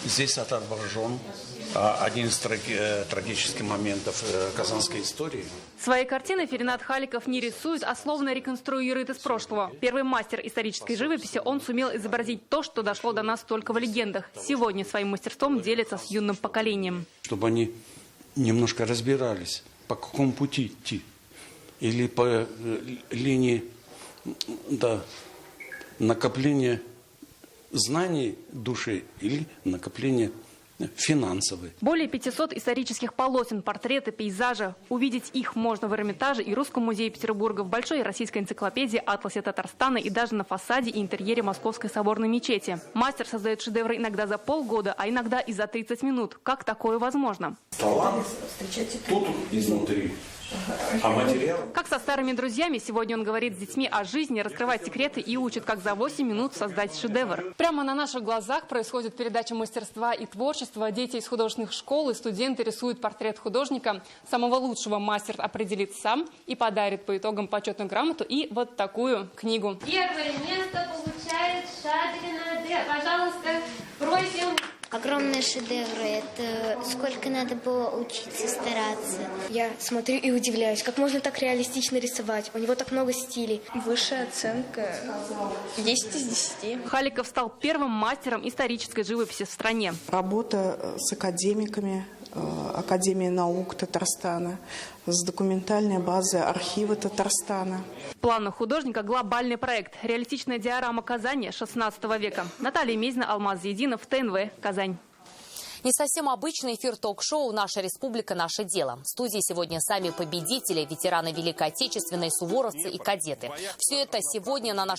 Здесь отображен один из трагических моментов казанской истории. Свои картины Феринат Халиков не рисует, а словно реконструирует из прошлого. Первый мастер исторической живописи, он сумел изобразить то, что дошло до нас только в легендах. Сегодня своим мастерством делится с юным поколением. Чтобы они немножко разбирались, по какому пути идти. Или по линии накопления знаний души или накопления финансовые. Более 500 исторических полотен, портреты, пейзажи. Увидеть их можно в Эрмитаже и Русском музее Петербурга, в Большой российской энциклопедии, атласе Татарстана и даже на фасаде и интерьере Московской соборной мечети. Мастер создает шедевры иногда за полгода, а иногда и за 30 минут. Как такое возможно? Талант тут изнутри. А материал? Как со старыми друзьями, сегодня он говорит с детьми о жизни, раскрывает секреты и учит, как за 8 минут создать шедевр. Прямо на наших глазах происходит передача мастерства и творчества. Дети из художественных школ и студенты рисуют портрет художника. Самого лучшего мастер определит сам и подарит по итогам почетную грамоту и вот такую книгу. Первое место получает Шадрина Д. Пожалуйста, просим. Огромные шедевры. Это сколько надо было учиться, стараться. Я смотрю и удивляюсь, как можно так реалистично рисовать. У него так много стилей. Высшая оценка 10 из 10. Халиков стал первым мастером исторической живописи в стране. Работа с академиками Академии наук Татарстана, с документальной базой архива Татарстана. В планах художника глобальный проект «Реалистичная диорама Казани XVI века». Наталья Мезина, Алмаз Зиединов, ТНВ, Казань. Не совсем обычный эфир ток-шоу «Наша республика. Наше дело». В студии сегодня сами победители, ветераны Великой Отечественной, суворовцы и кадеты. Все это сегодня на нашем